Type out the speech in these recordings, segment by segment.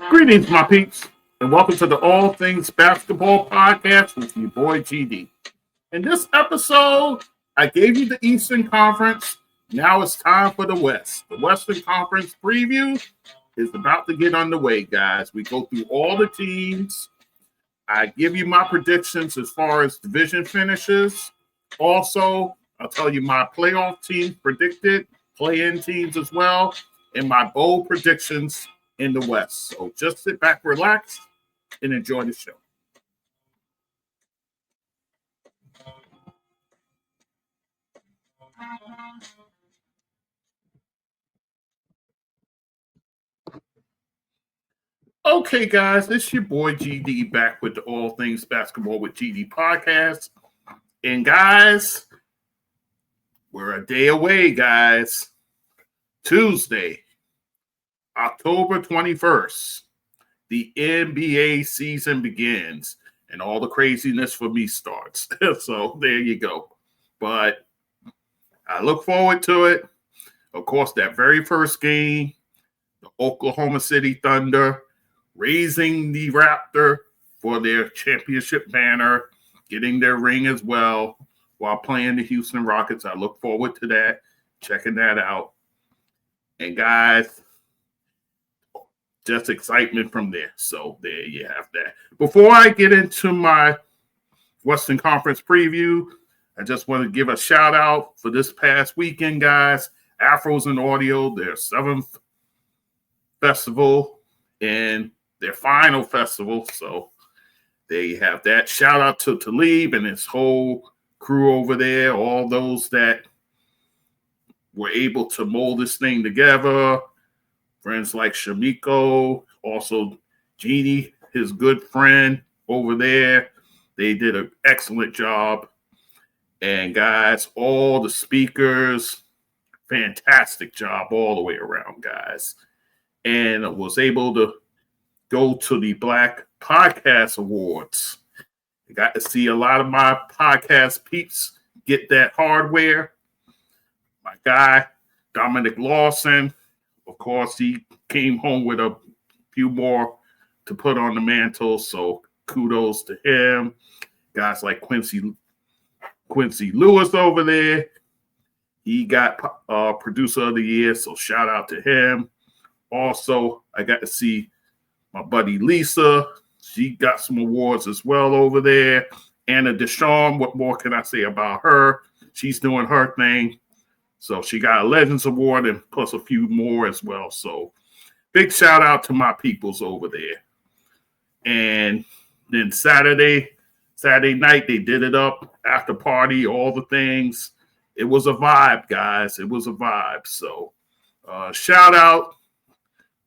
Greetings, my peeps, and welcome to the All Things Basketball Podcast with your boy GD. In this episode, I gave you the Eastern Conference. Now it's time for the West. The Western Conference preview is about to get underway, guys. We go through all the teams. I give you my predictions as far as division finishes. Also, I'll tell you my playoff teams predicted, play-in teams as well, and my bold predictions in the West. So just sit back, relax, and enjoy the show. Okay, guys, this is your boy GD back with the All Things Basketball with GD podcast. And guys, we're a day away, guys. Tuesday, October 21st, the NBA season begins and all the craziness for me starts. So there you go. But I look forward to it. Of course, that very first game, the Oklahoma City Thunder raising the Raptor for their championship banner, getting their ring as well while playing the Houston Rockets. I look forward to that, checking that out. And guys, just excitement from there. So there you have that. Before I get into my Western Conference preview, I just want to give a shout out for this past weekend, guys. Afros and Audio, their 7th festival and their final festival. So there you have that. Shout out to Talib and his whole crew over there, all those that were able to mold this thing together. Friends like Shamiko, also Jeannie, his good friend over there. They did an excellent job. And guys, all the speakers, fantastic job all the way around, guys. And I was able to go to the Black Podcast Awards. I got to see a lot of my podcast peeps get that hardware. My guy, Dominic Lawson, of course, he came home with a few more to put on the mantle, so kudos to him. Guys like Quincy Lewis over there, he got Producer of the Year, so shout out to him. Also, I got to see my buddy Lisa. She got some awards as well over there. Anna Deshawn, what more can I say about her? She's doing her thing. So she got a Legends Award and plus a few more as well. So big shout out to my peoples over there. And then Saturday night, they did it up, after party, all the things. It was a vibe, guys. It was a vibe. So shout out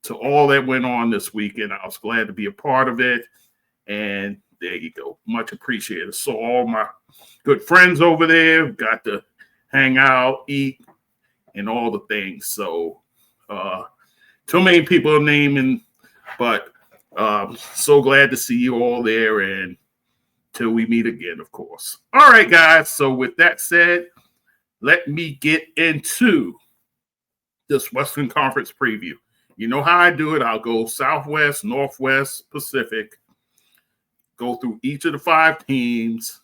to all that went on this weekend. I was glad to be a part of it. And there you go. Much appreciated. So all my good friends over there got to hang out, eat, and all the things. So too many people naming, but so glad to see you all there, and till we meet again, of course. All right, guys. So with that said, let me get into this Western Conference preview. You know how I do it. I'll go Southwest, Northwest, Pacific, go through each of the 5 teams,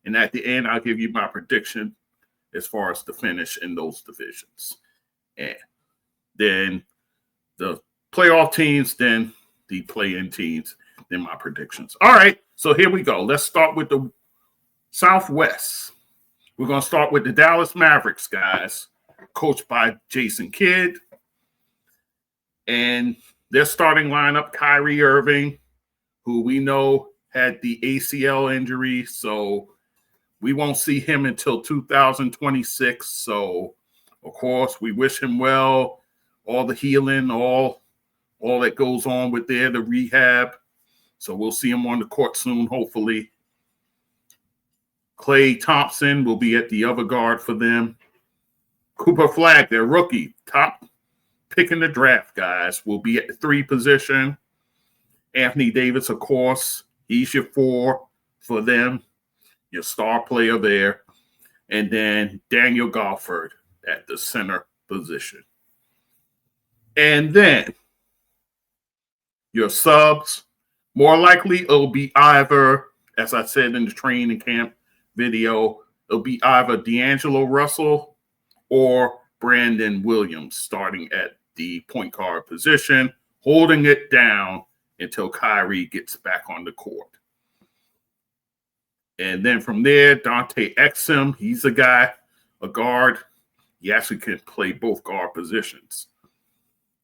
and at the end, I'll give you my prediction as far as the finish in those divisions. And then the playoff teams, then the play-in teams, then my predictions. All right, so here we go. Let's start with the Southwest. We're going to start with the Dallas Mavericks, guys, coached by Jason Kidd. And their starting lineup, Kyrie Irving, who we know had the ACL injury, so we won't see him until 2026. So, of course, we wish him well, all the healing, all that goes on with the rehab. So we'll see him on the court soon, hopefully. Klay Thompson will be at the other guard for them. Cooper Flag, their rookie, top pick in the draft, guys, will be at the 3 position. Anthony Davis, of course, he's your 4 for them, your star player there. And then Daniel Gafford at the center position. And then Your subs, more likely it'll be either, as I said in the training camp video, it'll be either D'Angelo Russell or Brandon Williams starting at the point guard position, holding it down until Kyrie gets back on the court. And then from there, Dante Exum, he's a guy, a guard. He actually can play both guard positions.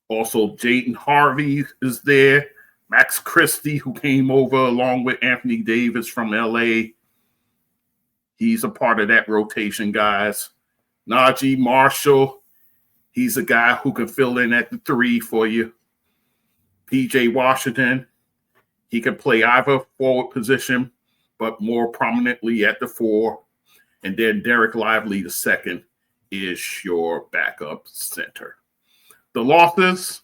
Also, Jaden Harvey is there. Max Christie, who came over along with Anthony Davis from LA. He's a part of that rotation, guys. Najee Marshall, he's a guy who can fill in at the 3 for you. PJ Washington, he can play either forward position, but more prominently at the 4. And then Derek Lively, the second, is your backup center. The losses,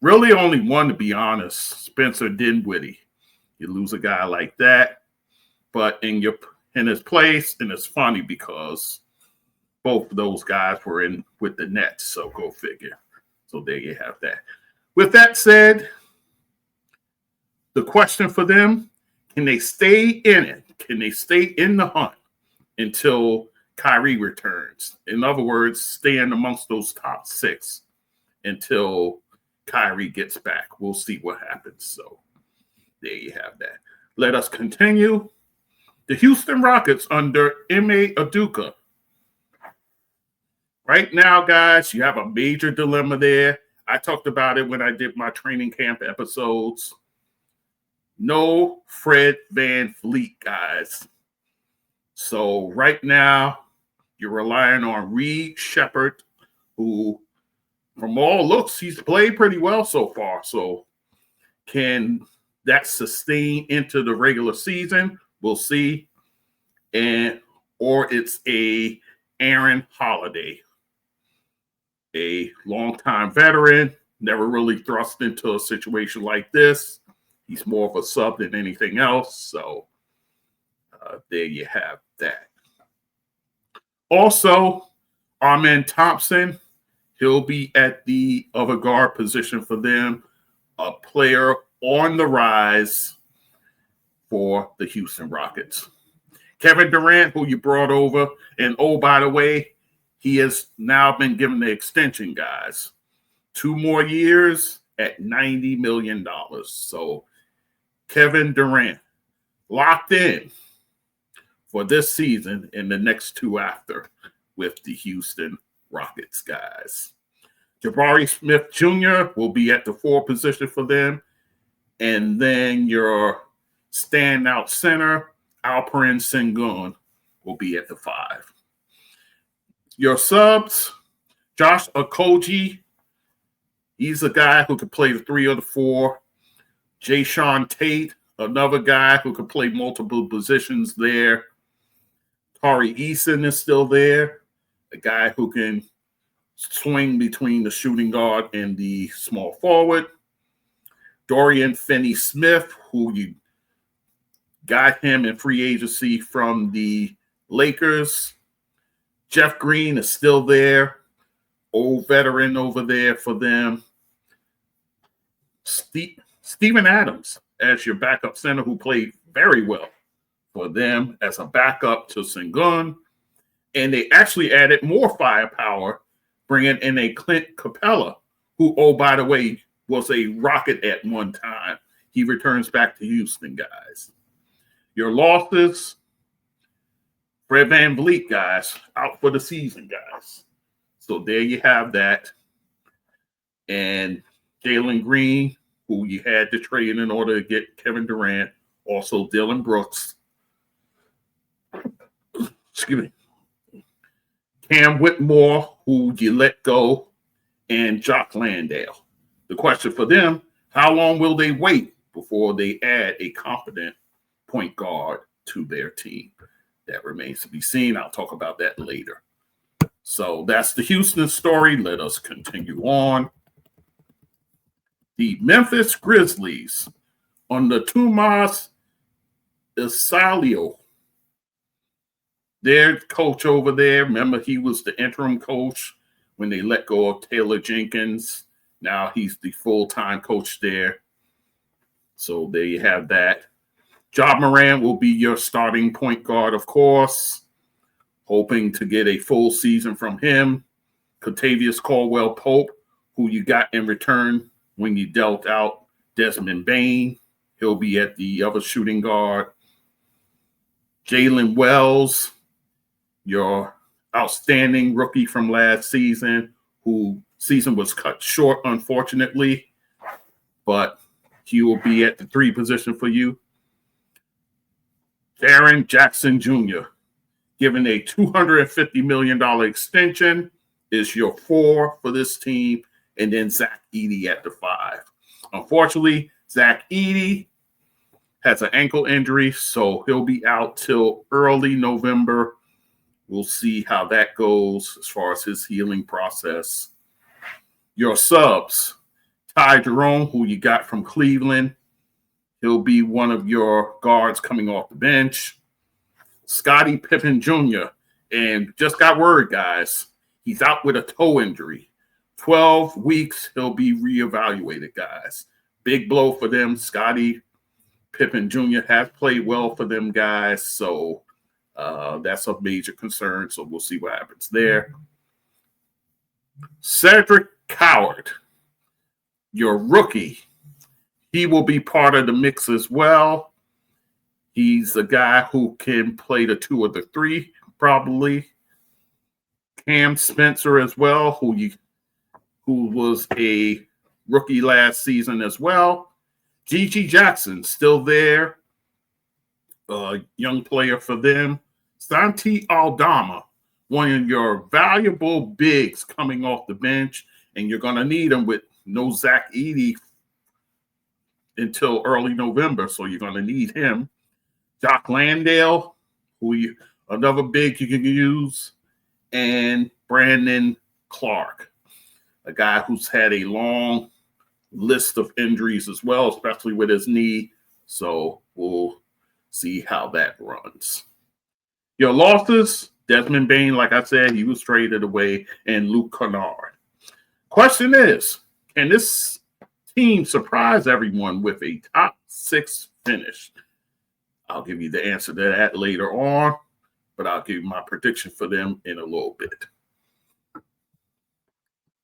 really only one, to be honest, Spencer Dinwiddie. You lose a guy like that, but in his place, and it's funny because both of those guys were in with the Nets, so go figure. So there you have that. With that said, the question for them, can they stay in it? Can they stay in the hunt until Kyrie returns? In other words, stay in amongst those top 6 until Kyrie gets back. We'll see what happens. So there you have that. Let us continue. The Houston Rockets under Ime Udoka. Right now, guys, you have a major dilemma there. I talked about it when I did my training camp episodes. No Fred VanVleet, guys. So right now, you're relying on Reed Shepherd, who, from all looks, he's played pretty well so far. So can that sustain into the regular season? We'll see. Or it's a Aaron Holiday, a longtime veteran, never really thrust into a situation like this. He's more of a sub than anything else. So there you have that. Also, Amen Thompson, he'll be at the other guard position for them, a player on the rise for the Houston Rockets. Kevin Durant, who you brought over, and oh, by the way, he has now been given the extension, guys. 2 more years at $90 million. So Kevin Durant locked in for this season and the next 2 after with the Houston Rockets, guys. Jabari Smith Jr. will be at the 4 position for them. And then your standout center, Alperen Sengun, will be at the 5. Your subs, Josh Okogie, he's a guy who can play the 3 or the 4. Jayshawn Tate, another guy who can play multiple positions there. Tari Eason is still there, a guy who can swing between the shooting guard and the small forward. Dorian Finney-Smith, who you got him in free agency from the Lakers. Jeff Green is still there, old veteran over there for them. Steven Adams as your backup center, who played very well for them as a backup to Sengun. And they actually added more firepower, bringing in a Clint Capella, who, oh, by the way, was a Rocket at one time. He returns back to Houston, guys. Your losses, Fred VanVleet, guys, out for the season, guys. So there you have that. And Jalen Green, who you had to trade in order to get Kevin Durant. Also Dylan Brooks. Excuse me. Cam Whitmore, who you let go, and Jock Landale. The question for them, how long will they wait before they add a competent point guard to their team? That remains to be seen. I'll talk about that later. So that's the Houston story. Let us continue on. The Memphis Grizzlies under Tomas Isalio. Their coach over there, remember he was the interim coach when they let go of Taylor Jenkins. Now he's the full-time coach there. So there you have that. Ja Morant will be your starting point guard, of course. Hoping to get a full season from him. Kentavious Caldwell-Pope, who you got in return when you dealt out Desmond Bane. He'll be at the other shooting guard. Jalen Wells, your outstanding rookie from last season, who season was cut short, unfortunately, but he will be at the 3 position for you. Jaren Jackson Jr., given a $250 million extension, is your 4 for this team, and then Zach Edey at the 5. Unfortunately, Zach Edey has an ankle injury, so he'll be out till early November. We'll see how that goes as far as his healing process. Your subs, Ty Jerome, who you got from Cleveland. He'll be one of your guards coming off the bench. Scottie Pippen Jr., and just got word, guys, he's out with a toe injury. 12 weeks, he'll be reevaluated, guys. Big blow for them. Scottie Pippen Jr. has played well for them, guys, so that's a major concern, so we'll see what happens there. Cedric Coward, your rookie, he will be part of the mix as well. He's a guy who can play the 2 or the 3, probably. Cam Spencer as well, who was a rookie last season as well. Gigi Jackson, still there. Young player for them. Santi Aldama, one of your valuable bigs coming off the bench, and you're going to need him with no Zach Edey until early November, so you're going to need him. Jock Landale, another big you can use, and Brandon Clark, a guy who's had a long list of injuries as well, especially with his knee. So we'll see how that runs. Your losses, Desmond Bane, like I said, he was traded away, and Luke Kennard. Question is, can this team surprise everyone with a top 6 finish? I'll give you the answer to that later on, but I'll give you my prediction for them in a little bit.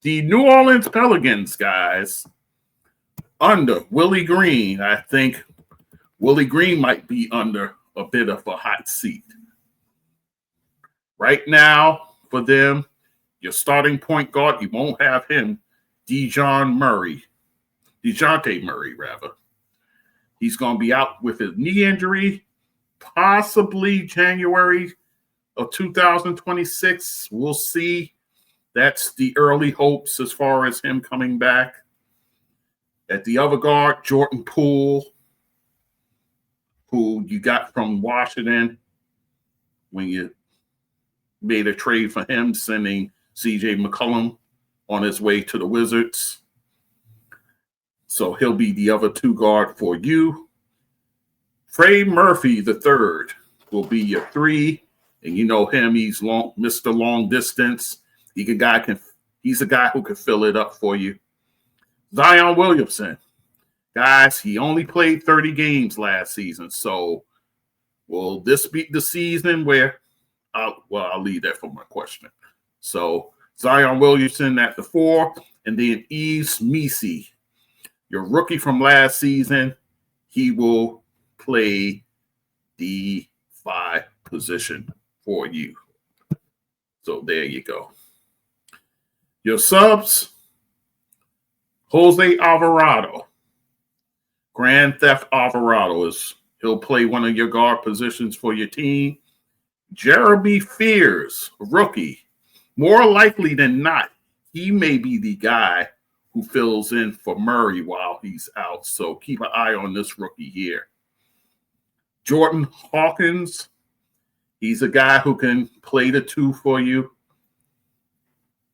The New Orleans Pelicans, guys, under Willie Green. I think Willie Green might be under a bit of a hot seat. Right now, for them, your starting point guard, you won't have him, DeJounte Murray. He's going to be out with his knee injury, possibly January of 2026. We'll see. That's the early hopes as far as him coming back. At the other guard, Jordan Poole, who you got from Washington when you made a trade for him, sending C.J. McCollum on his way to the Wizards. So he'll be the other 2 guard for you. Trey Murphy III will be your 3, and you know him. He's Mr. Long Distance. He's a guy who can fill it up for you. Zion Williamson. Guys, he only played 30 games last season. So will this be the season where I'll leave that for my question. So Zion Williamson at the 4, and then Yves Missi, your rookie from last season. He will play the 5 position for you. So there you go. Your subs, Jose Alvarado. Grand Theft Alvarado he'll play one of your guard positions for your team. Jeremy Fears, rookie. More likely than not, he may be the guy who fills in for Murray while he's out. So keep an eye on this rookie here. Jordan Hawkins, he's a guy who can play the 2 for you.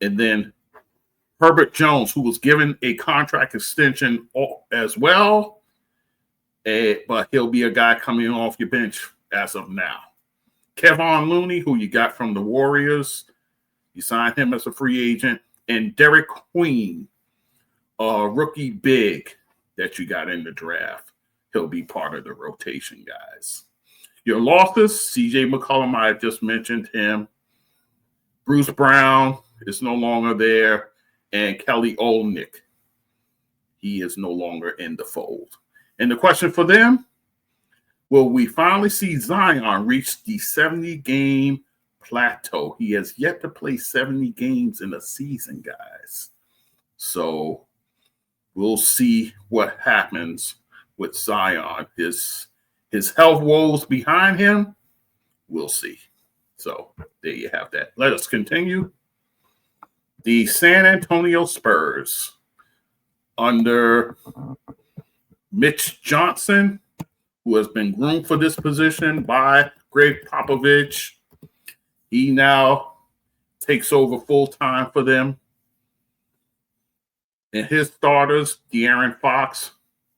And then Herbert Jones, who was given a contract extension as well, but he'll be a guy coming off your bench as of now. Kevon Looney, who you got from the Warriors, you signed him as a free agent. And Derek Queen, a rookie big that you got in the draft. he'll be part of the rotation, guys. Your losses, CJ McCollum, I just mentioned him. Bruce Brown is no longer there. And Kelly Olynyk, he is no longer in the fold. And the question for them, will we finally see Zion reach the 70-game plateau? He has yet to play 70 games in a season, guys. So we'll see what happens with Zion. His health woes behind him, we'll see. So there you have that. Let us continue. The San Antonio Spurs under Mitch Johnson, who has been groomed for this position by Greg Popovich. He now takes over full-time for them. And his starters, De'Aaron Fox,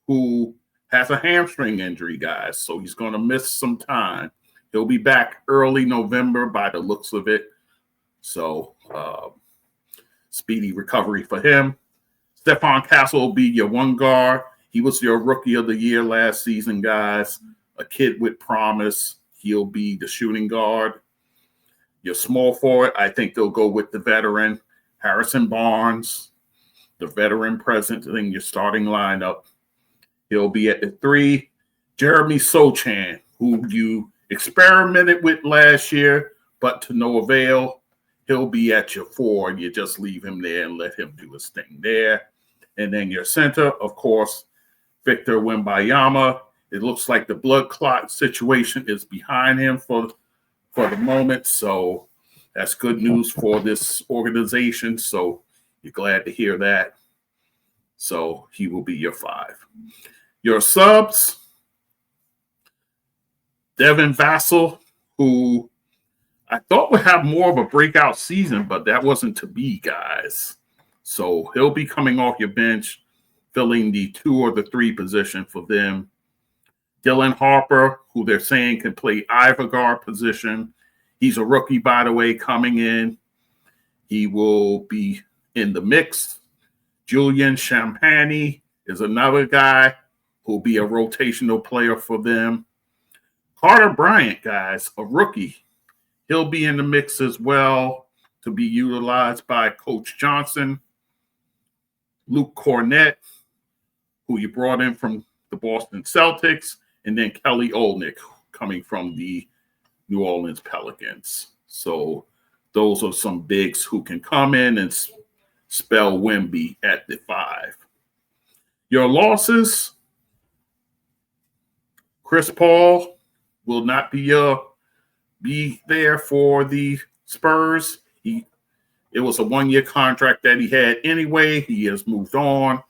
who has a hamstring injury, guys, so he's going to miss some time. He'll be back early November by the looks of it. So speedy recovery for him. Stephon Castle will be your one guard. He was your rookie of the year last season, guys. A kid with promise. He'll be the shooting guard. Your small forward, I think they'll go with the veteran, Harrison Barnes, the veteran present in your starting lineup. He'll be at the 3. Jeremy Sochan, who you experimented with last year, but to no avail. He'll be at your 4. You just leave him there and let him do his thing there. And then your center, of course, Victor Wembanyama. It looks like the blood clot situation is behind him for the moment. So that's good news for this organization. So you're glad to hear that. So he will be your 5. Your subs, Devin Vassell, who I thought would have more of a breakout season, but that wasn't to be, guys. So he'll be coming off your bench, filling the 2 or the 3 position for them. Dylan Harper, who they're saying can play either guard position. He's a rookie, by the way, coming in. He will be in the mix. Julian Champagny is another guy who will be a rotational player for them. Carter Bryant, guys, a rookie. He'll be in the mix as well to be utilized by Coach Johnson. Luke Cornett, who you brought in from the Boston Celtics, and then Kelly Olynyk coming from the New Orleans Pelicans. So those are some bigs who can come in and spell Wemby at the 5. Your losses, Chris Paul will not be there for the Spurs. It was a 1-year contract that he had anyway. He has moved on.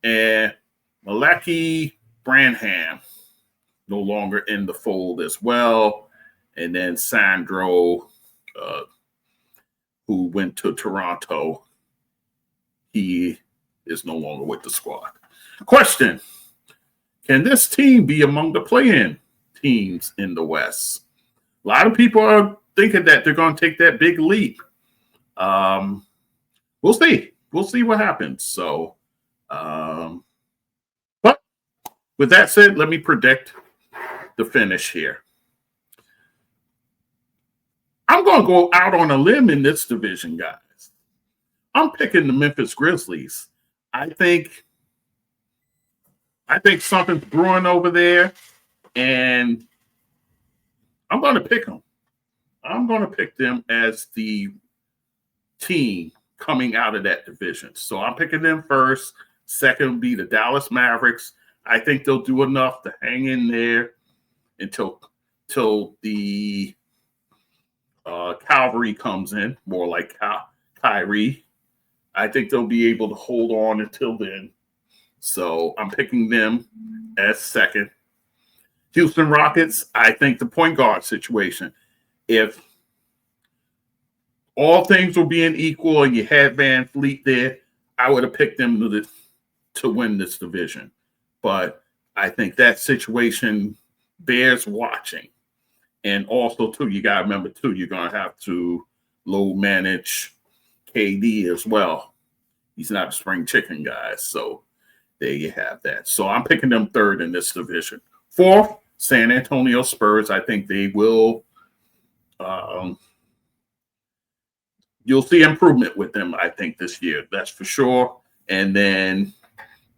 And Malaki Branham, no longer in the fold as well. And then Sandro, who went to Toronto, he is no longer with the squad. Question, can this team be among the play-in teams in the West? A lot of people are thinking that they're going to take that big leap. We'll see. We'll see what happens. So, but with that said, let me predict the finish here. I'm going to go out on a limb in this division, guys. I'm picking the Memphis Grizzlies. I think something's brewing over there, and I'm going to pick them. I'm going to pick them as the team coming out of that division. So I'm picking them first. Second will be the Dallas Mavericks. I think they'll do enough to hang in there until the Calvary comes in, more like Kyrie. I think they'll be able to hold on until then. So I'm picking them as second. Houston Rockets, I think the point guard situation, if all things were being equal and you had Van Fleet there, I would have picked them to win this division. But I think that situation bears watching. And also, too, you got to remember, too, you're going to have to low manage KD as well. He's not a spring chicken, guys. So there you have that. So I'm picking them third in this division. Fourth, San Antonio Spurs. I think they will. You'll see improvement with them, I think, this year. That's for sure. And then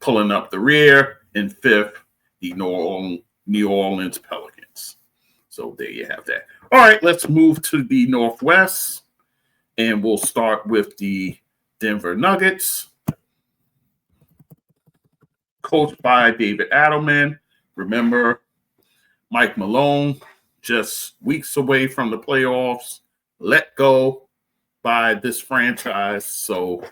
pulling up the rear in fifth, the New Orleans Pelicans. So there you have that. All right, let's move to the Northwest. And we'll start with the Denver Nuggets, coached by David Adelman. Remember, Mike Malone, just weeks away from the playoffs, let go by this franchise. So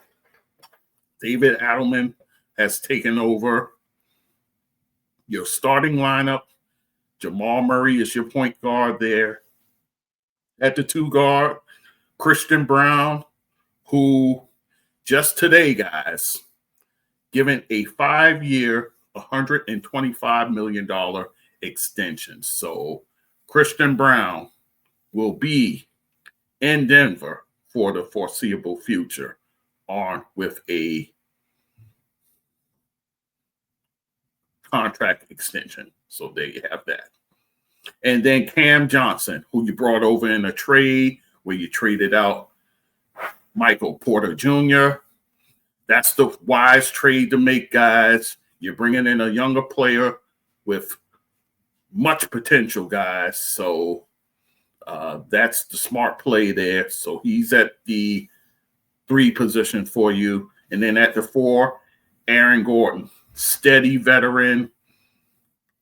David Adelman has taken over your starting lineup. Jamal Murray is your point guard there. At the 2 guard, Christian Brown, who just today, guys, given a 5-year, $125 million extension. So Christian Brown will be in Denver for the foreseeable future, on with a contract extension. So there you have that. And then Cam Johnson, who you brought over in a trade where you traded out Michael Porter Jr. That's the wise trade to make, guys. You're bringing in a younger player with much potential, guys. So that's the smart play there. So he's at the 3 position for you. And then at the 4, Aaron Gordon, steady veteran,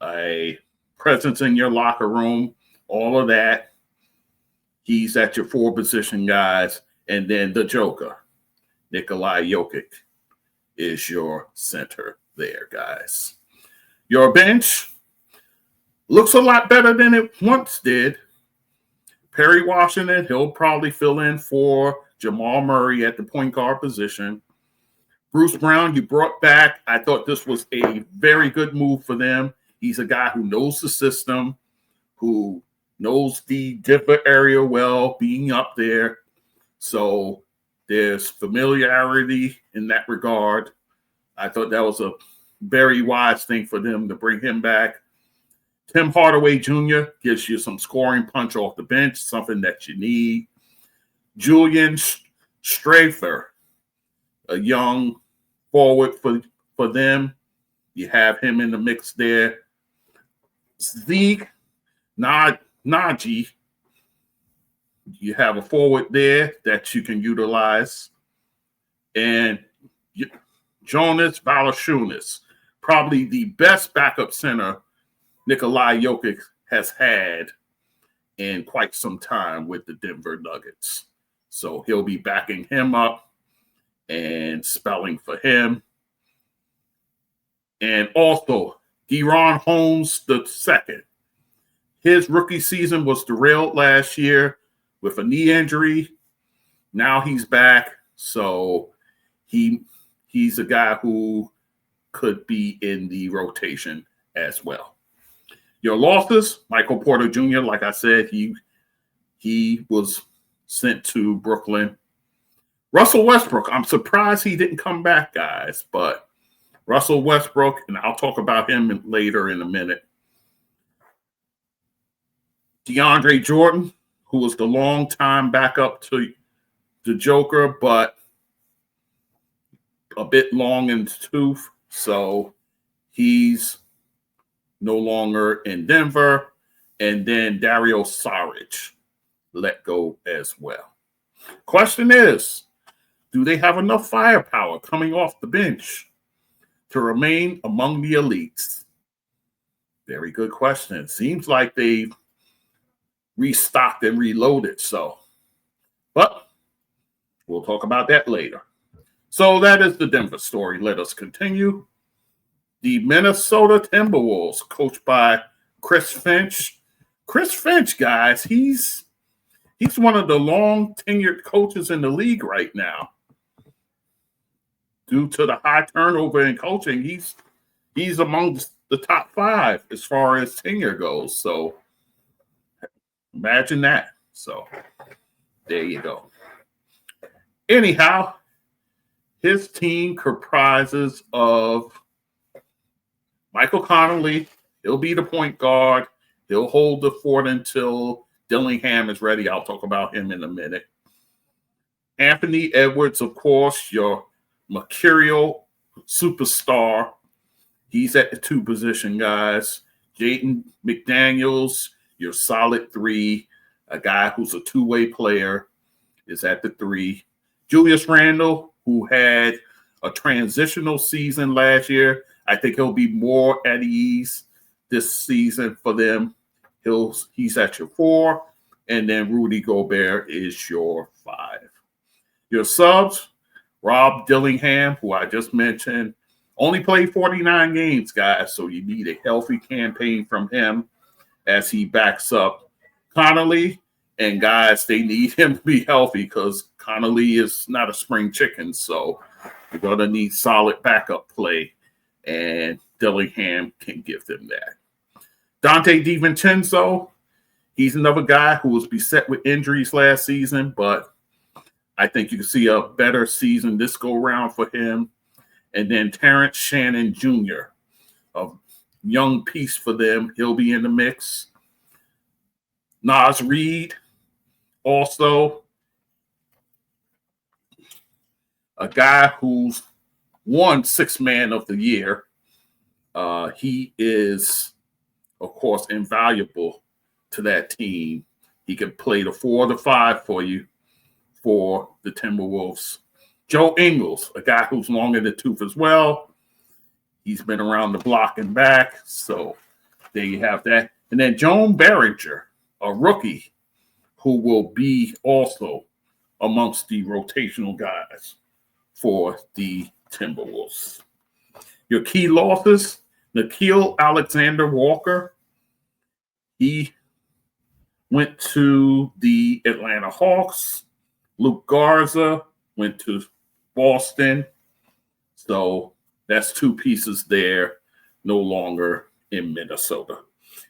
a presence in your locker room, all of that. He's at your 4 position, guys. And then the Joker, Nikola Jokic, is your center there, guys. Your bench looks a lot better than it once did. Perry Washington, he'll probably fill in for Jamal Murray at the point guard position. Bruce Brown, you brought back. I thought this was a very good move for them. He's a guy who knows the system, who knows the Denver area well, being up there. So there's familiarity in that regard. I thought that was a very wise thing for them to bring him back. Tim Hardaway Jr. gives you some scoring punch off the bench, something that you need. Julian Strafer, a young forward for them. You have him in the mix there. Zeke Naji, you have a forward there that you can utilize. And Jonas Valanciunas, probably the best backup center Nikola Jokic has had in quite some time with the Denver Nuggets. So he'll be backing him up and spelling for him. And also, De'Ron Holmes II. His rookie season was derailed last year with a knee injury. Now he's back. So he's a guy who could be in the rotation as well. Your losses, Michael Porter Jr., like I said, he was sent to Brooklyn. Russell Westbrook, I'm surprised he didn't come back, guys, but Russell Westbrook, and I'll talk about him later in a minute. DeAndre Jordan, who was the long-time backup to the Joker, but a bit long in the tooth, so he's no longer in Denver. And then Dario Saric let go as well. Question is, do they have enough firepower coming off the bench to remain among the elites? Very good question. It seems like they've restocked and reloaded. But we'll talk about that later. So that is the Denver story. Let us continue. The Minnesota Timberwolves, coached by Chris Finch. Chris Finch, guys, he's one of the long-tenured coaches in the league right now. Due to the high turnover in coaching, he's among the top 5 as far as tenure goes. So imagine that. So there you go. Anyhow, his team comprises of Michael Connolly, he'll be the point guard. He'll hold the fort until Dillingham is ready. I'll talk about him in a minute. Anthony Edwards, of course, your mercurial superstar. He's at the 2 position, guys. Jaden McDaniels, your solid 3. A guy who's a 2-way player is at the 3. Julius Randle, who had a transitional season last year. I think he'll be more at ease this season for them. He's at your 4. And then Rudy Gobert is your 5. Your subs, Rob Dillingham, who I just mentioned, only played 49 games, guys, so you need a healthy campaign from him as he backs up Connolly. And, guys, they need him to be healthy because Connolly is not a spring chicken, so you're going to need solid backup play, and Dillingham can give them that. Dante DiVincenzo, he's another guy who was beset with injuries last season, but I think you can see a better season this go-round for him. And then Terrence Shannon Jr., a young piece for them. He'll be in the mix. Naz Reid, also a guy who's won 6th Man of the Year. He is, of course, invaluable to that team. He can play the 4 or the 5 for you for the Timberwolves. Joe Ingles, a guy who's long in the tooth as well. He's been around the block and back, so there you have that. And then Joan Berringer, a rookie, who will be also amongst the rotational guys for the Timberwolves. Your key losses, Nickeil Alexander-Walker. He went to the Atlanta Hawks. Luke Garza went to Boston. So that's 2 pieces there, no longer in Minnesota.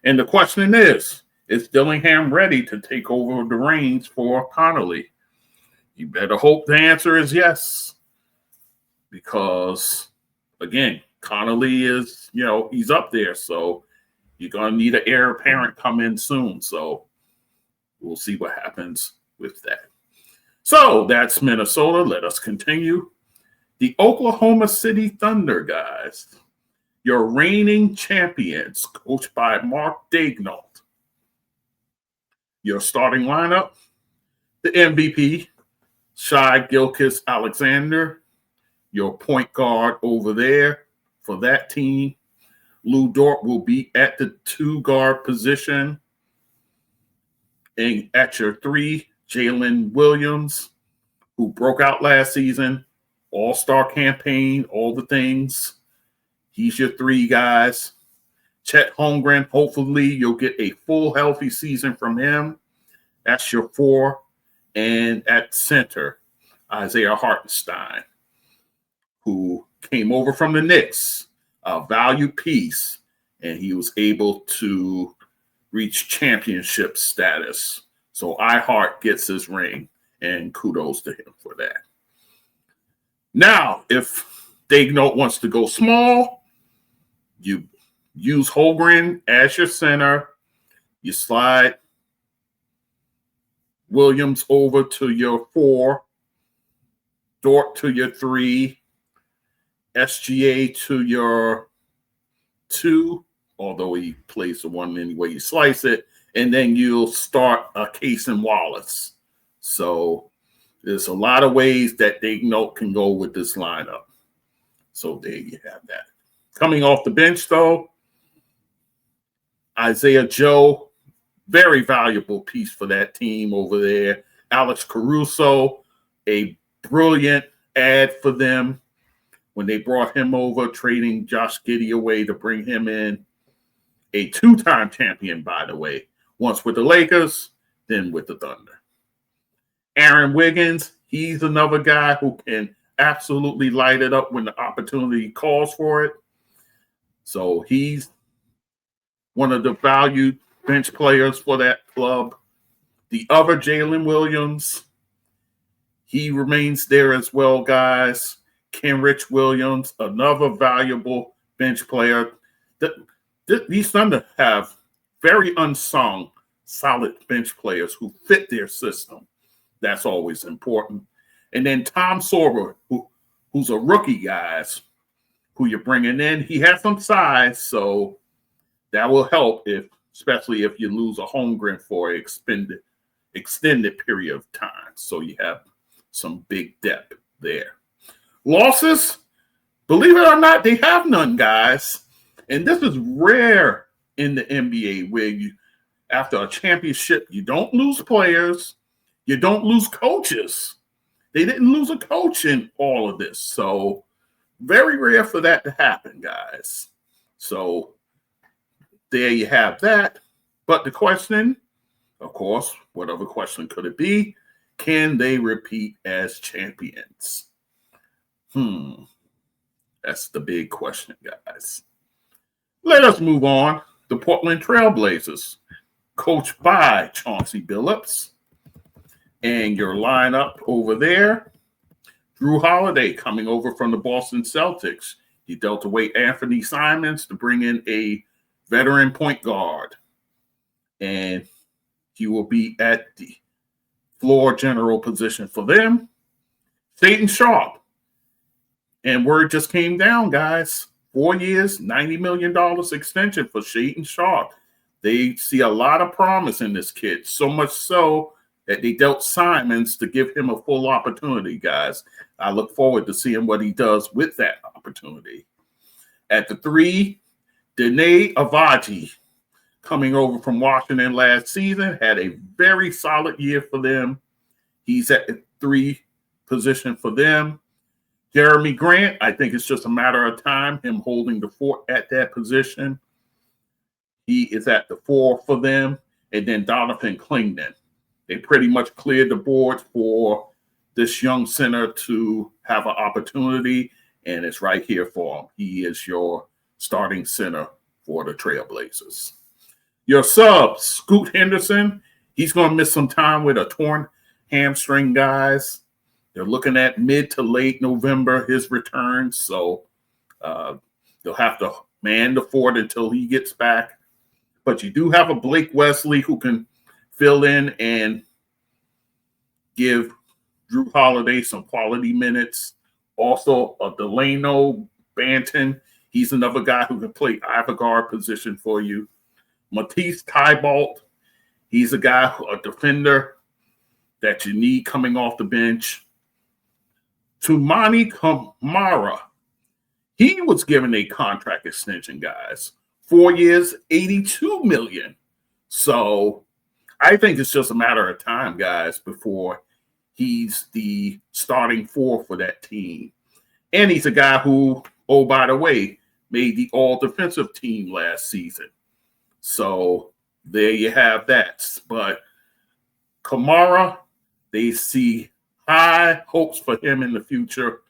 And the question is Dillingham ready to take over the reins for Connolly? You better hope the answer is yes. Because, again, Connolly is, he's up there. So you're going to need an heir apparent come in soon. So we'll see what happens with that. So that's Minnesota. Let us continue. The Oklahoma City Thunder, guys. Your reigning champions, coached by Mark Daignault. Your starting lineup, the MVP, Shai Gilgeous-Alexander. Your point guard over there for that team. Lou Dort will be at the 2 guard position. And at your 3, Jalen Williams, who broke out last season, all-star campaign, all the things. He's your 3 guys. Chet Holmgren, hopefully you'll get a full healthy season from him. That's your 4. And at center, Isaiah Hartenstein, who came over from the Knicks, a valued piece, and he was able to reach championship status. So iHeart gets his ring, and kudos to him for that. Now, if Daignault wants to go small, you use Holmgren as your center. You slide Williams over to your 4, Dort to your 3, SGA to your 2, although he plays the 1 any way you slice it, and then you'll start a Case and Wallace. So there's a lot of ways that Daignault can go with this lineup. So there you have that. Coming off the bench, though, Isaiah Joe, very valuable piece for that team over there. Alex Caruso, a brilliant add for them when they brought him over, trading Josh Giddey away to bring him in. A 2-time champion, by the way, once with the Lakers, then with the Thunder. Aaron Wiggins, he's another guy who can absolutely light it up when the opportunity calls for it. So he's one of the valued bench players for that club. The other Jalen Williams, he remains there as well, guys. Kenrich Williams, another valuable bench player. These Thunder have very unsung, solid bench players who fit their system. That's always important. And then Tom Sorber, who's a rookie, guys, who you're bringing in. He has some size, so that will help, especially if you lose a Holmgren for an extended period of time. So you have some big depth there. Losses, believe it or not, they have none, guys. And this is rare in the NBA where after a championship, you don't lose players, you don't lose coaches. They didn't lose a coach in all of this. So very rare for that to happen, guys. So there you have that. But the question, of course, what other question could it be? Can they repeat as champions? That's the big question, guys. Let us move on. The Portland Trailblazers, coached by Chauncey Billups. And your lineup over there, Drew Holiday coming over from the Boston Celtics. He dealt away Anthony Simons to bring in a veteran point guard. And he will be at the floor general position for them. Shaedon Sharpe. And word just came down, guys. 4 years, $90 million extension for Shaedon Sharpe. They see a lot of promise in this kid, so much so that they dealt Simons to give him a full opportunity, guys. I look forward to seeing what he does with that opportunity. At the 3, Dene Avdija, coming over from Washington last season, had a very solid year for them. He's at the 3 position for them. Jeremy Grant, I think it's just a matter of time, him holding the fort at that position. He is at the 4 for them. And then Donovan Klingman. They pretty much cleared the board for this young center to have an opportunity, and it's right here for him. He is your starting center for the Trailblazers. Your sub, Scoot Henderson, he's going to miss some time with a torn hamstring, guys. They're looking at mid to late November, his return, so they'll have to man the fort until he gets back. But you do have a Blake Wesley who can fill in and give Drew Holiday some quality minutes. Also, a Delano Banton. He's another guy who can play either guard position for you. Matisse Thybulle. He's a guy, a defender that you need coming off the bench. Toumani Camara. He was given a contract extension, guys. 4 years, $82 million. So I think it's just a matter of time, guys, before he's the starting 4 for that team. And he's a guy who, oh, by the way, made the all-defensive team last season. So there you have that. But Kamara, they see high hopes for him in the future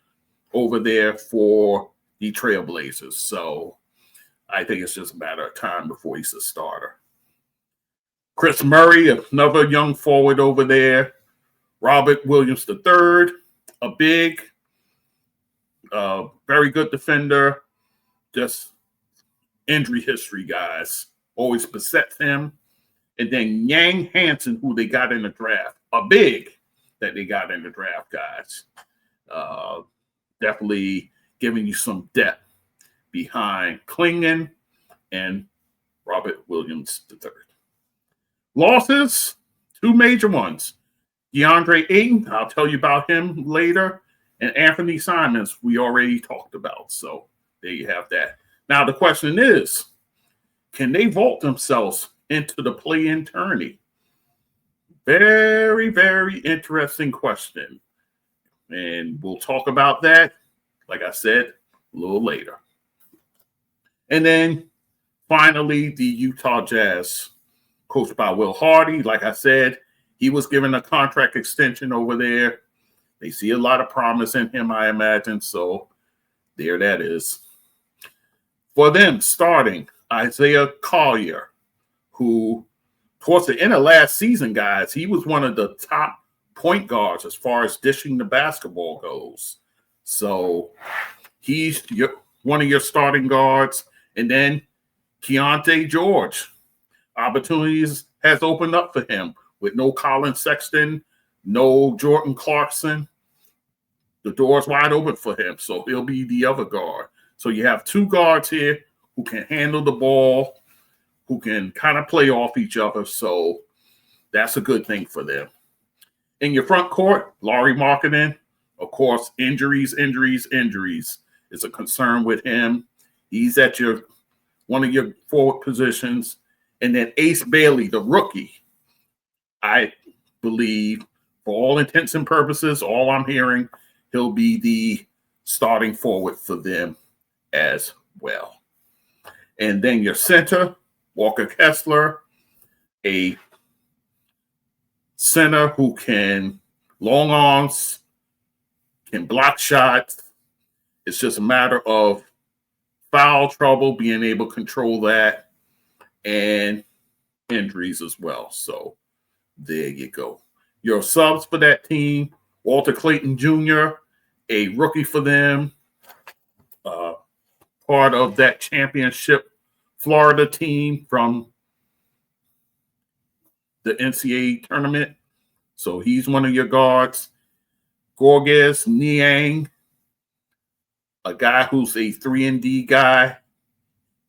over there for the Trailblazers. So I think it's just a matter of time before he's a starter. Chris Murray, another young forward over there. Robert Williams III, a big, very good defender. Just injury history, guys. Always besets him. And then Yang Hansen, who they got in the draft. A big that they got in the draft, guys. Definitely giving you some depth behind Klingman and Robert Williams III. Losses, 2 major ones. DeAndre Ayton, I'll tell you about him later. And Anthony Simons, we already talked about. So there you have that. Now the question is, can they vault themselves into the play-in tourney? Very, very interesting question. And we'll talk about that, like I said, a little later. And then finally, the Utah Jazz, coached by Will Hardy. Like I said, he was given a contract extension over there. They see a lot of promise in him, I imagine. So there that is. For them, starting Isaiah Collier, who towards the end of last season, guys, he was one of the top point guards as far as dishing the basketball goes. So he's one of your starting guards. And then Keontae George, opportunities has opened up for him with no Colin Sexton, no Jordan Clarkson. The door's wide open for him, so he'll be the other guard. So you have two guards here who can handle the ball, who can kind of play off each other. So that's a good thing for them. In your front court, Lauri Markkanen, of course, injuries is a concern with him. He's at one of your forward positions. And then Ace Bailey, the rookie, I believe, for all intents and purposes, all I'm hearing, he'll be the starting forward for them as well. And then your center, Walker Kessler, a center who can long arms, can block shots. It's just a matter of foul trouble, being able to control that, and injuries as well. So there you go. Your subs for that team, Walter Clayton Jr., a rookie for them, part of that championship Florida team from the NCAA tournament. So he's one of your guards. Gorges Niang, a guy who's a 3-and-D guy.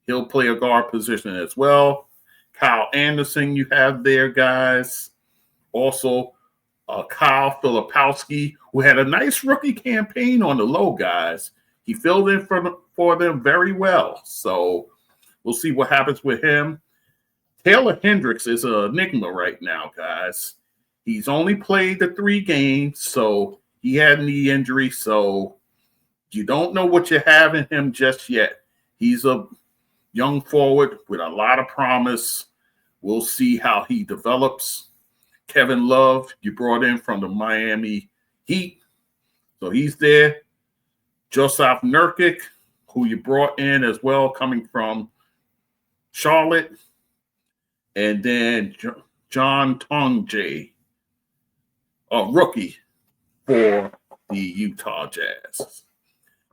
He'll play a guard position as well. Kyle Anderson you have there, guys. Also, Kyle Filipowski, who had a nice rookie campaign on the low, guys. He filled in for them very well. So we'll see what happens with him. Taylor Hendricks is an enigma right now, guys. He's only played the 3 games, so he had a knee injury. So you don't know what you have in him just yet. He's a young forward with a lot of promise. We'll see how he develops. Kevin Love, you brought in from the Miami Heat. So he's there. Joseph Nurkic, who you brought in as well, coming from Charlotte. And then John Tongje, a rookie for the Utah Jazz.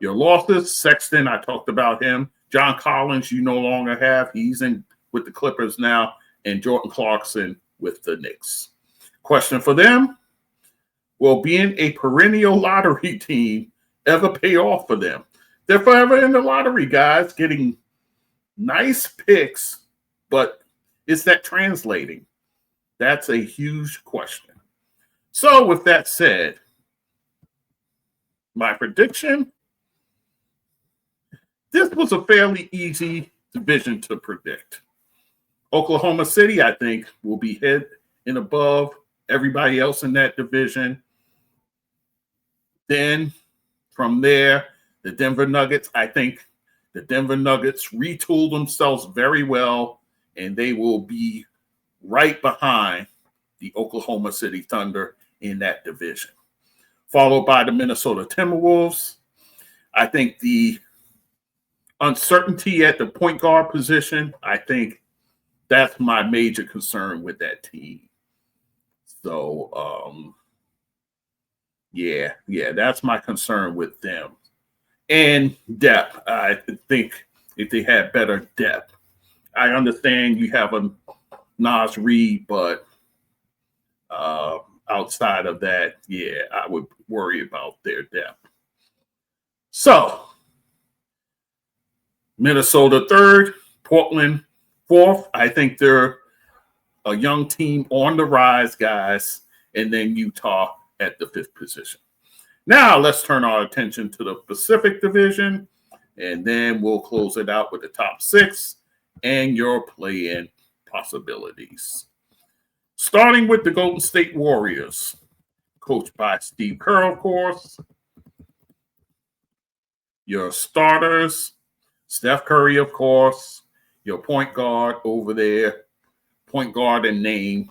Your losses, Sexton, I talked about him. John Collins, you no longer have. He's in with the Clippers now. And Jordan Clarkson with the Knicks. Question for them, will being a perennial lottery team ever pay off for them? They're forever in the lottery, guys, getting nice picks, but is that translating? That's a huge question. So with that said, my prediction, this was a fairly easy division to predict. Oklahoma City, I think, will be head and above everybody else in that division. Then from there, the Denver Nuggets, I think the Denver Nuggets retooled themselves very well, and they will be right behind the Oklahoma City Thunder in that division. Followed by the Minnesota Timberwolves. I think the uncertainty at the point guard position, I think that's my major concern with that team. So, yeah, that's my concern with them. And depth, I think if they had better depth. I understand you have a Nas Reed, but outside of that, yeah, I would worry about their depth. So, Minnesota 3rd, Portland 4th. I think they're a young team on the rise, guys, and then Utah at the 5th position. Now, let's turn our attention to the Pacific Division, and then we'll close it out with the top 6 and your play-in possibilities. Starting with the Golden State Warriors, coached by Steve Kerr, of course. Your starters, Steph Curry, of course. Your point guard over there, point guard and name.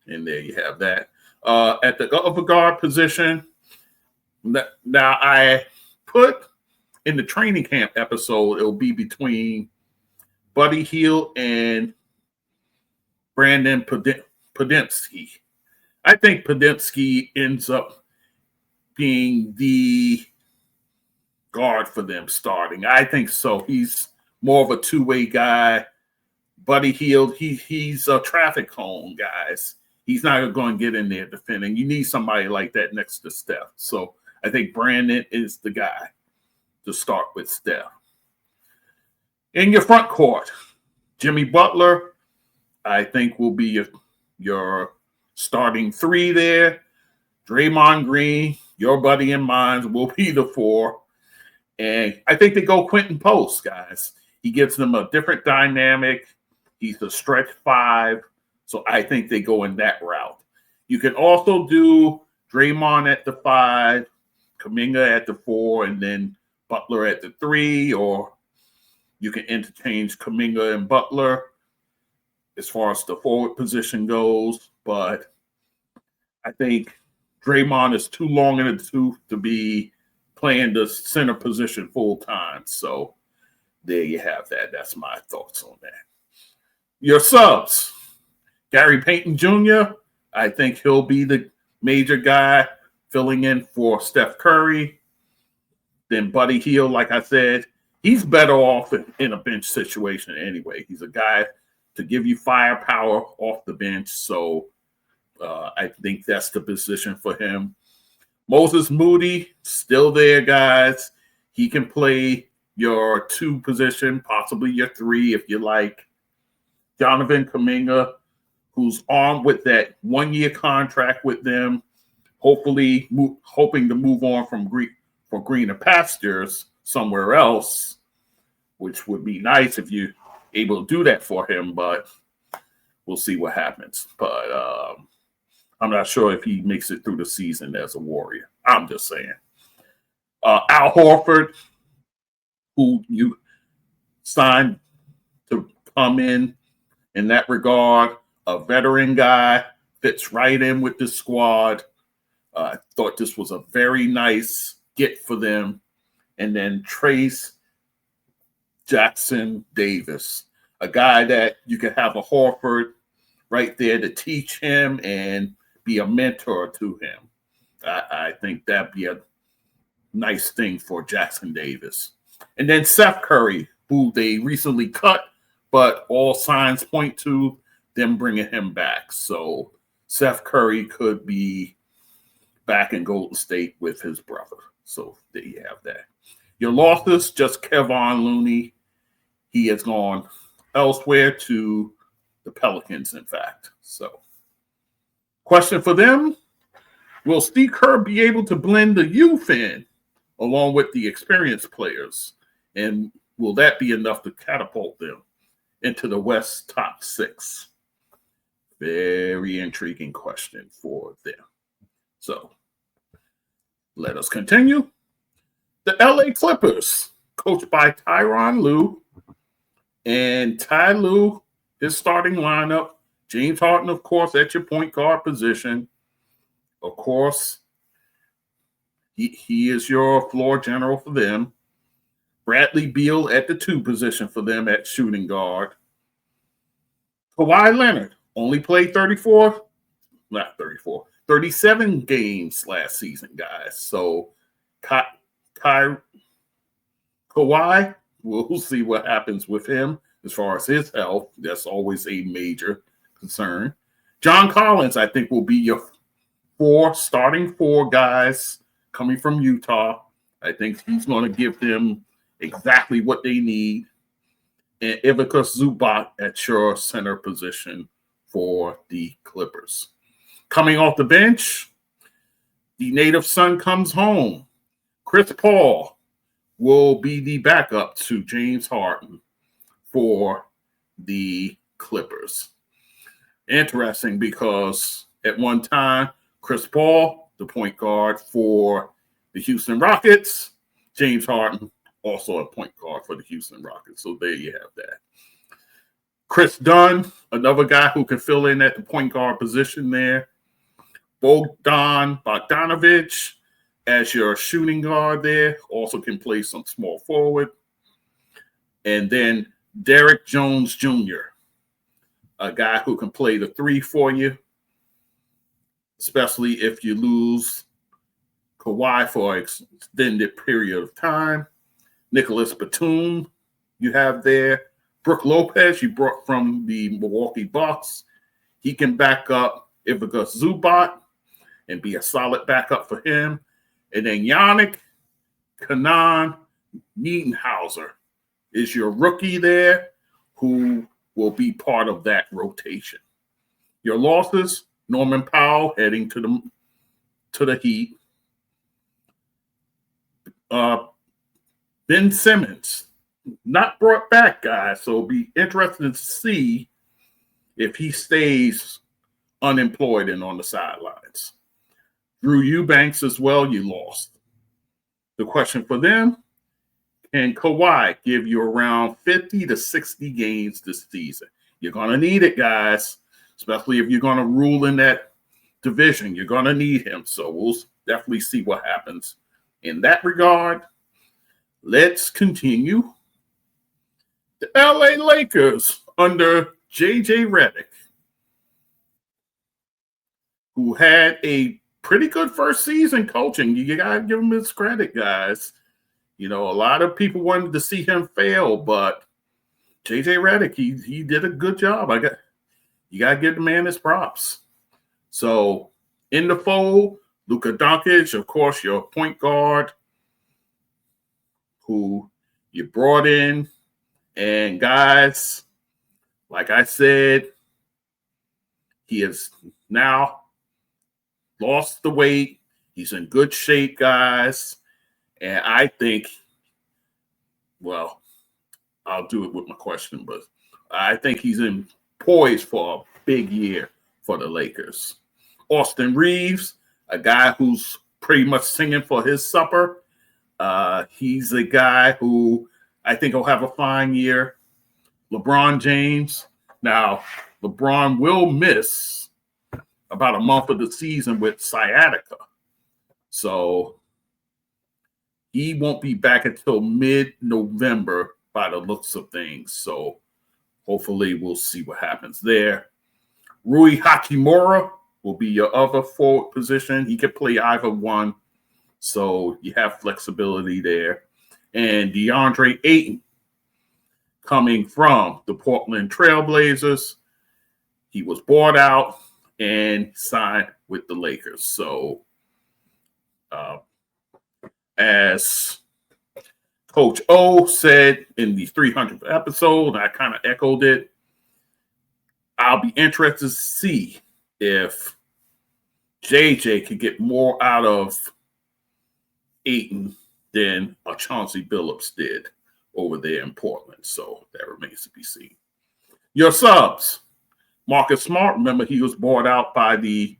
And there you have that. At the other guard position, now I put in the training camp episode, it'll be between Buddy Hield and Brandon Podemski. I think Podemski ends up being the guard for them starting. I think so. He's more of a two-way guy. Buddy Hield, he's a traffic cone, guys. He's not going to get in there defending. You need somebody like that next to Steph. So I think Brandon is the guy to start with Steph. In your front court, Jimmy Butler, I think, will be your starting three there. Draymond Green, your buddy and mine, will be the four. And I think they go Quentin Post, guys. He gives them a different dynamic. He's a stretch five. So I think they go in that route. You can also do Draymond at the five, Kuminga at the four, and then Butler at the three, or you can interchange Kuminga and Butler as far as the forward position goes. But I think Draymond is too long in the tooth to be playing the center position full time. So there you have that. That's my thoughts on that. Your subs, Gary Payton Jr., I think he'll be the major guy filling in for Steph Curry. Then Buddy Hield, like I said, he's better off in a bench situation anyway. He's a guy to give you firepower off the bench. So I think that's the position for him. Moses Moody, still there, guys. He can play your two position, possibly your three if you like. Jonathan Kuminga, who's on with that 1-year contract with them, hopefully hoping to move on from greener pastures somewhere else, which would be nice if you're able to do that for him, but we'll see what happens. But I'm not sure if he makes it through the season as a Warrior. I'm just saying. Al Horford, who you signed to come in that regard, a veteran guy, fits right in with the squad. I thought this was a very nice get for them. And then Trace Jackson Davis, a guy that you could have a Horford right there to teach him and be a mentor to him. I think that'd be a nice thing for Jackson Davis. And then Seth Curry, who they recently cut, but all signs point to them bringing him back. So Seth Curry could be back in Golden State with his brother. So there you have that. Your losses, just Kevon Looney. He has gone elsewhere to the Pelicans, in fact. So question for them, will Steve Kerr be able to blend the youth in along with the experienced players? And will that be enough to catapult them into the West top 6? Very intriguing question for them. So let us continue. The LA Clippers, coached by Tyronn Lue. And Ty Lue, his starting lineup, James Harden, of course, at your point guard position. Of course, he is your floor general for them. Bradley Beal at the 2 position for them at shooting guard. Kawhi Leonard only played 37 games last season, guys. So Kawhi, we'll see what happens with him as far as his health. That's always a major concern. John Collins, I think, will be your starting 4 guys coming from Utah. I think he's going to give them exactly what they need. And Ivica Zubac at your center position for the Clippers. Coming off the bench, the native son comes home. Chris Paul will be the backup to James Harden for the Clippers. Interesting, because at one time, Chris Paul, the point guard for the Houston Rockets, James Harden, also a point guard for the Houston Rockets. So there you have that. Chris Dunn, another guy who can fill in at the point guard position there. Bogdan Bogdanovic as your shooting guard there, also can play some small forward. And then Derek Jones Jr., a guy who can play the 3 for you, especially if you lose Kawhi for an extended period of time. Nicholas Batum, you have there. Brook Lopez, you brought from the Milwaukee Bucks. He can back up Ivica Zubac and be a solid backup for him. And then Yannick Kanan Nienhauser is your rookie there who will be part of that rotation. Your losses, Norman Powell heading to the Heat. Ben Simmons, not brought back, guys, so it'll be interesting to see if he stays unemployed and on the sidelines. Drew Eubanks as well, you lost. The question for them, can Kawhi give you around 50 to 60 games this season? You're going to need it, guys, especially if you're going to rule in that division. You're going to need him, so we'll definitely see what happens in that regard. Let's continue. The LA Lakers under J.J. Redick, who had a pretty good first season coaching. You got to give him his credit, guys. You know, a lot of people wanted to see him fail, but J.J. Redick, he did a good job. You got to give the man his props. So, in the fold, Luka Doncic, of course, your point guard, who you brought in. And, guys, like I said, he has now lost the weight. He's in good shape, guys. And I think, well, I'll do it with my question, but I think he's poised for a big year for the Lakers. Austin Reeves, a guy who's pretty much singing for his supper. He's a guy who I think will have a fine year. LeBron James. Now, LeBron will miss about a month of the season with sciatica. So he won't be back until mid-November by the looks of things. So hopefully we'll see what happens there. Rui Hachimura will be your other forward position. He can play either one. So you have flexibility there. And DeAndre Ayton, coming from the Portland Trailblazers. He was bought out and signed with the Lakers. So as Coach O said in the 300th episode, I kind of echoed it, I'll be interested to see if JJ could get more out of Ayton than Chauncey Billups did over there in Portland. So that remains to be seen. Your subs, Marcus Smart, remember he was bought out by the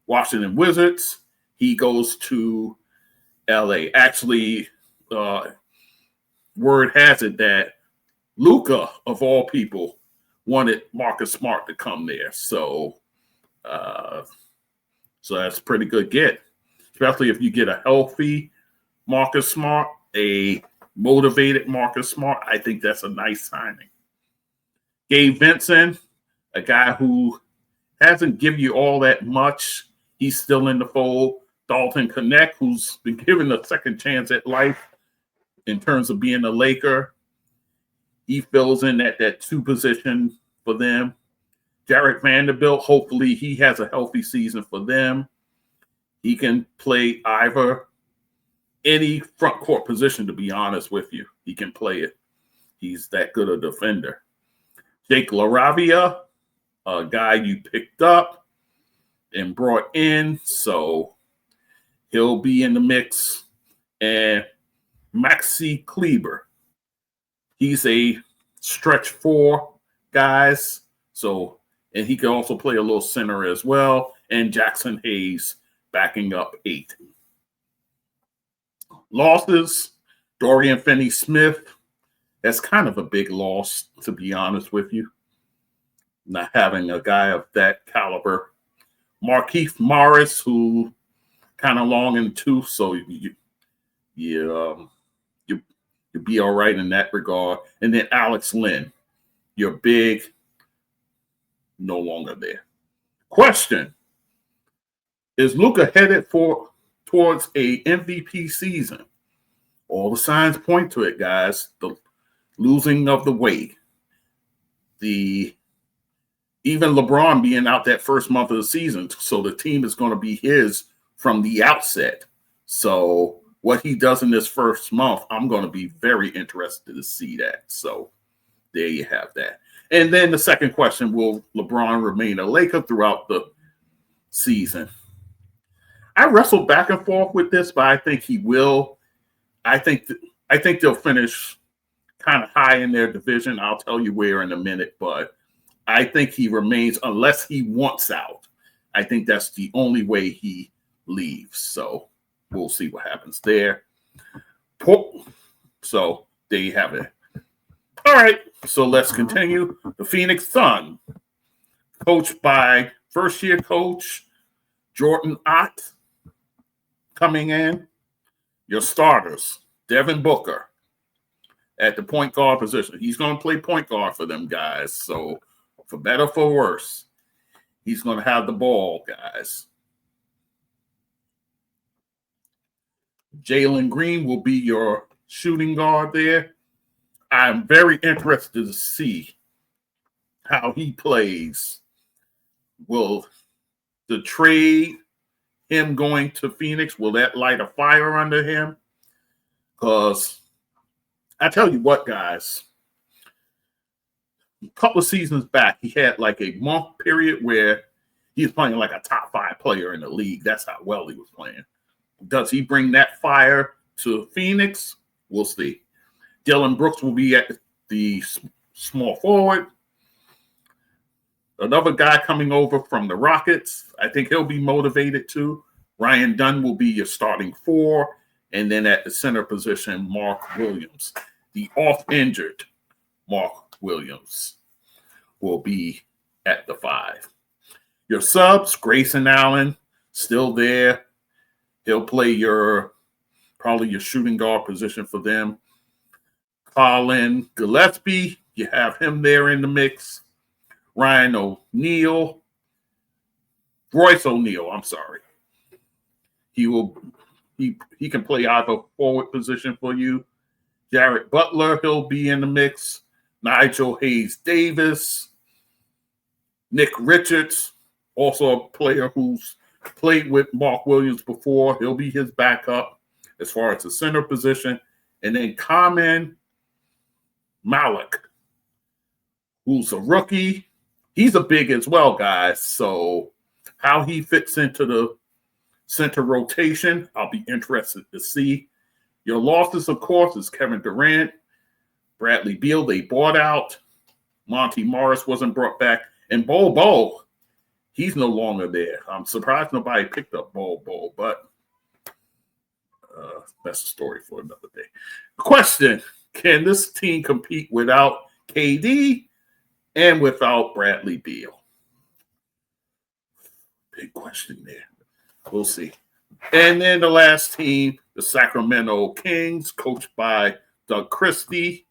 Washington Wizards. He goes to LA. Actually, word has it that Luka, of all people, wanted Marcus Smart to come there. So that's a pretty good get, especially if you get a healthy Marcus Smart, a motivated Marcus Smart. I think that's a nice signing. Gabe Vincent, a guy who hasn't given you all that much. He's still in the fold. Dalton Knecht, who's been given a second chance at life in terms of being a Laker. He fills in at that 2 position for them. Jarrett Vanderbilt, hopefully he has a healthy season for them. He can play either any front court position, to be honest with you. He can play it. He's that good a defender. Jake LaRavia, a guy you picked up and brought in, so he'll be in the mix. And Maxi Kleber, he's a stretch 4, guys. So, and he can also play a little center as well. And Jackson Hayes backing up 8. Losses, Dorian Finney-Smith. That's kind of a big loss, to be honest with you. Not having a guy of that caliber. Markieff Morris, who kind of long in the tooth, so you'll be all right in that regard. And then Alex Len, your big, no longer there. Question: is Luka headed towards a MVP season? All the signs point to it, guys. losing of the weight, even LeBron being out that first month of the season, so the team is going to be his from the outset. So what he does in this first month, I'm going to be very interested to see that. So there you have that. And then the second question, will LeBron remain a Laker throughout the season? I wrestled back and forth with this, but I think he will. I think they'll finish kind of high in their division. I'll tell you where in a minute, but I think he remains unless he wants out. I think that's the only way he leaves. So we'll see what happens there. So there you have it. All right, so let's continue. The Phoenix Suns, coached by first-year coach Jordan Ott, coming in. Your starters, Devin Booker at the point guard position. He's going to play point guard for them guys. So for better or for worse, he's going to have the ball, guys. Jalen Green will be your shooting guard there. I'm very interested to see how he plays. Will the trade, him going to Phoenix, will that light a fire under him? Because I tell you what, guys, a couple of seasons back, he had like a month period where he was playing like a top 5 player in the league. That's how well he was playing. Does he bring that fire to Phoenix? We'll see. Dylan Brooks will be at the small forward. Another guy coming over from the Rockets. I think he'll be motivated too. Ryan Dunn will be your starting 4. And then at the center position, Mark Williams. The off-injured Mark Williams will be at the 5. Your subs, Grayson Allen, still there. He'll play probably your shooting guard position for them. Colin Gillespie, you have him there in the mix. Royce O'Neal, I'm sorry. He can play either forward position for you. Jarrett Butler, he'll be in the mix. Nigel Hayes-Davis. Nick Richards, also a player who's played with Mark Williams before. He'll be his backup as far as the center position. And then Carmen Malik, who's a rookie. He's a big as well, guys. So how he fits into the center rotation, I'll be interested to see. Your losses, of course, is Kevin Durant, Bradley Beal, they bought out. Monty Morris wasn't brought back. And Bol, he's no longer there. I'm surprised nobody picked up Bol, but that's a story for another day. Question, can this team compete without KD and without Bradley Beal? Big question there. We'll see. And then the last team, the Sacramento Kings, coached by Doug Christie.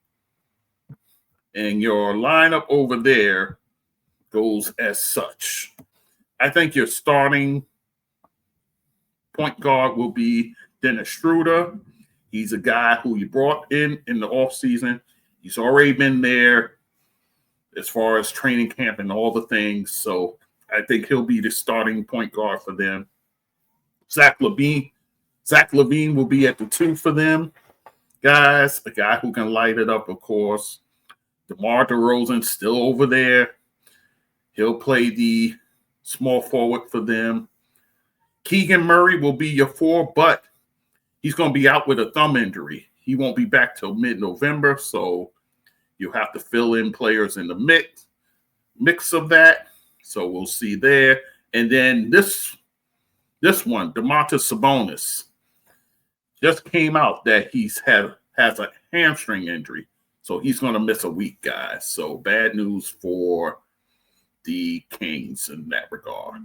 And your lineup over there goes as such. I think your starting point guard will be Dennis Schroeder. He's a guy who you brought in the offseason. He's already been there as far as training camp and all the things. So I think he'll be the starting point guard for them. Zach LaVine will be at the 2 for them. Guys, a guy who can light it up, of course. DeMar DeRozan still over there. He'll play the small forward for them. Keegan Murray will be your 4, but he's going to be out with a thumb injury. He won't be back till mid-November, so you'll have to fill in players in the mix of that. So we'll see there. And then this one, Domantas Sabonis, just came out that has a hamstring injury. So he's going to miss a week, guys. So bad news for the Kings in that regard.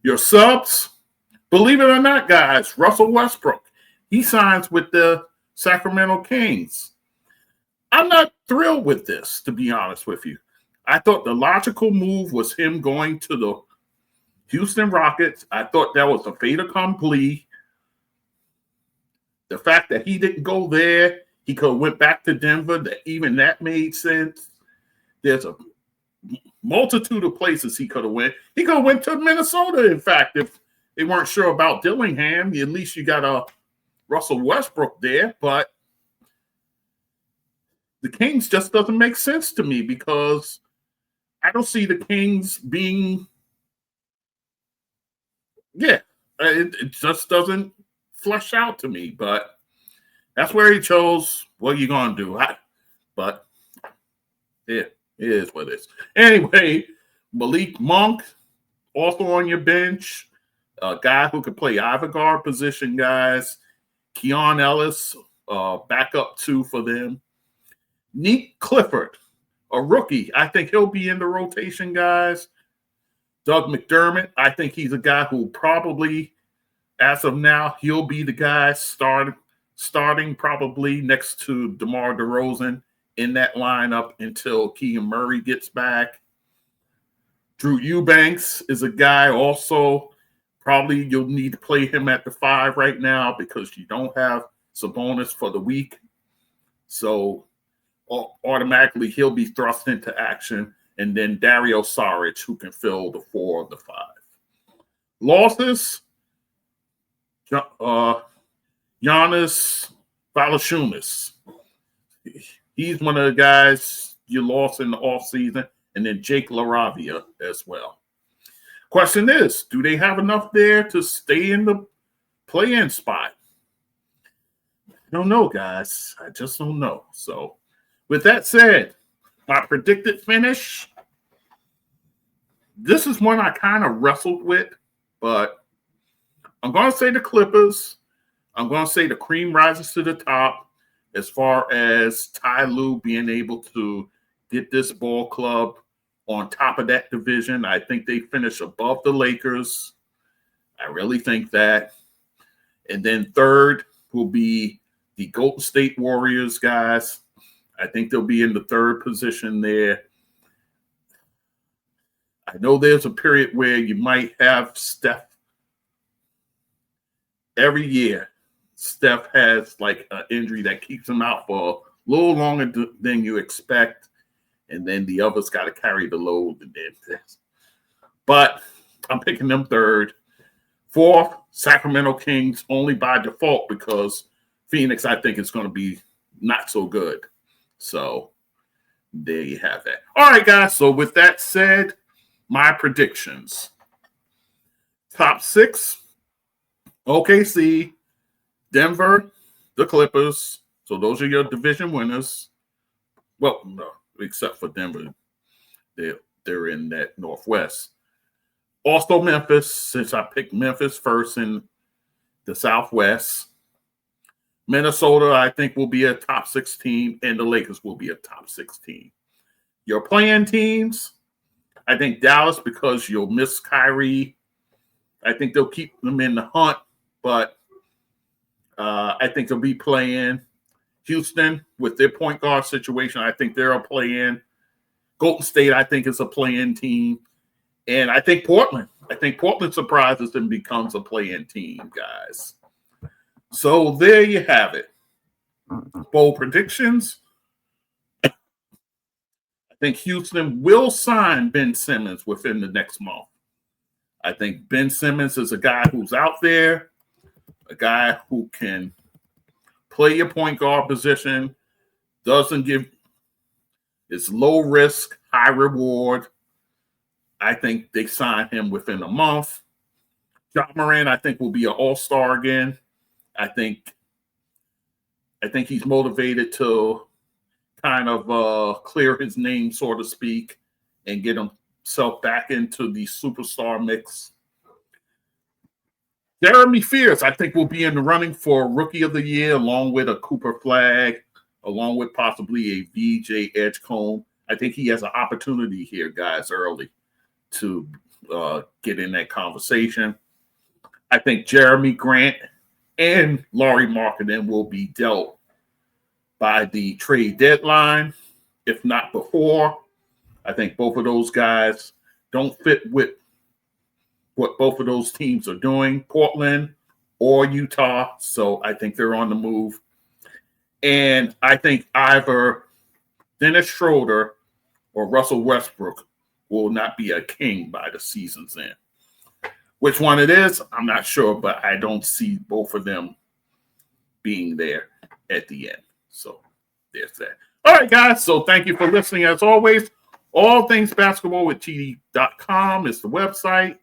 Your subs, believe it or not, guys, Russell Westbrook, he signs with the Sacramento Kings. I'm not thrilled with this, to be honest with you. I thought the logical move was him going to the Houston Rockets. I thought that was a fait accompli. The fact that he didn't go there, He could have went back to Denver. Even that made sense. There's a multitude of places he could have went. He could have went to Minnesota, in fact, if they weren't sure about Dillingham. At least you got a Russell Westbrook there, but the Kings just doesn't make sense to me because I don't see the Kings being, it just doesn't flesh out to me, but that's where he chose. What are you going to do? But it is what it is. Anyway, Malik Monk, also on your bench, a guy who could play either guard position, guys. Keon Ellis, backup 2 for them. Nick Clifford, a rookie. I think he'll be in the rotation, guys. Doug McDermott, I think he's a guy who probably, as of now, he'll be the guy starting probably next to DeMar DeRozan in that lineup until Keegan Murray gets back. Drew Eubanks is a guy also, probably you'll need to play him at the 5 right now because you don't have Sabonis for the week. So automatically he'll be thrust into action. And then Dario Saric, who can fill the 4 of the 5. Losses, Giannis Valanciunas. He's one of the guys you lost in the offseason. And then Jake LaRavia as well. Question is, do they have enough there to stay in the play-in spot? I don't know, guys. I just don't know. So, with that said, my predicted finish, this is one I kind of wrestled with, but I'm going to say the Clippers. I'm going to say the cream rises to the top as far as Ty Lue being able to get this ball club on top of that division. I think they finish above the Lakers. I really think that. And then third will be the Golden State Warriors, guys. I think they'll be in the third position there. I know there's a period where you might have Steph. Every year, Steph has like an injury that keeps him out for a little longer than you expect. And then the others got to carry the load. But I'm picking them third. Fourth, Sacramento Kings, only by default because Phoenix, I think, is going to be not so good. So there you have that. All right, guys. So with that said, my predictions. Top 6, OKC, Denver, the Clippers. So those are your division winners. Well, no, except for Denver. They're in that Northwest. Also Memphis, since I picked Memphis first in the Southwest. Minnesota, I think, will be a top 6 team, and the Lakers will be a top 6 team. Your playing teams, I think Dallas, because you'll miss Kyrie. I think they'll keep them in the hunt, but I think they'll be playing. Houston, with their point guard situation, I think they're a play-in. Golden State, I think, is a play-in team. And I think Portland. Surprises and becomes a play-in team, guys. So there you have it. Bold predictions. I think Houston will sign Ben Simmons within the next month. I think Ben Simmons is a guy who's out there, a guy who can play your point guard position, it's low risk, high reward. I think they sign him within a month. Ja Morant, I think, will be an all-star again. I think he's motivated to kind of clear his name, so to speak, and get himself back into the superstar mix. Jeremy Fears, I think, will be in the running for Rookie of the Year, along with a Cooper Flag, along with possibly a VJ Edgecombe. I think he has an opportunity here, guys, early to get in that conversation. I think Jeremy Grant and Lauri Markkanen will be dealt by the trade deadline, if not before. I think both of those guys don't fit with what both of those teams are doing, Portland or Utah. So I think they're on the move. And I think either Dennis Schroeder or Russell Westbrook will not be a King by the season's end. Which one it is, I'm not sure, but I don't see both of them being there at the end. So there's that. All right, guys. So thank you for listening. As always, all things basketball with TD.com is the website.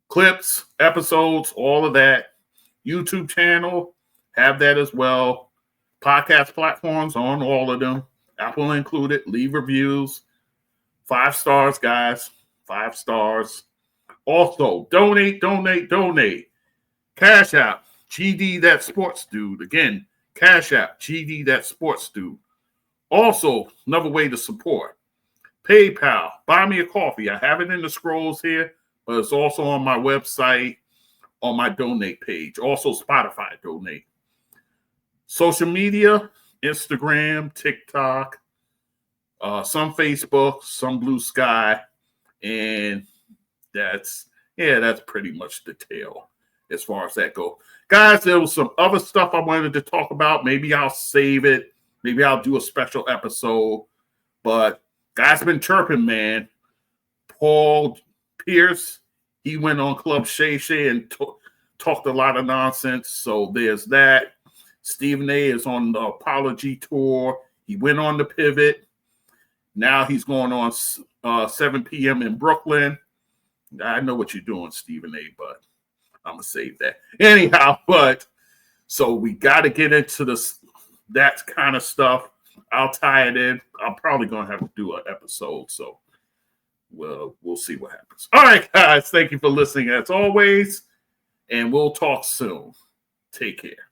Clips, episodes, all of that. YouTube channel, have that as well. Podcast platforms on all of them. Apple included. Leave reviews. 5 stars, guys. 5 stars. Also, donate. Cash App, GD That Sports Dude. Again, Cash App, GD That Sports Dude. Also, another way to support. PayPal, buy me a coffee. I have it in the scrolls here, but it's also on my website, on my donate page. Also, Spotify donate. Social media, Instagram, TikTok, some Facebook, some Blue Sky, and that's pretty much the tale as far as that goes. Guys, there was some other stuff I wanted to talk about. Maybe I'll save it. Maybe I'll do a special episode. But guys been chirping, man. Paul Pierce, he went on Club Shay Shay and talked a lot of nonsense. So there's that. Stephen A is on the apology tour. He went on the pivot. Now he's going on 7 p.m. in Brooklyn. I know what you're doing, Stephen A, but I'm going to save that. Anyhow, but so we got to get into that kind of stuff. I'll tie it in. I'm probably going to have to do an episode, so we'll see what happens. All right, guys, thank you for listening as always, and we'll talk soon. Take care.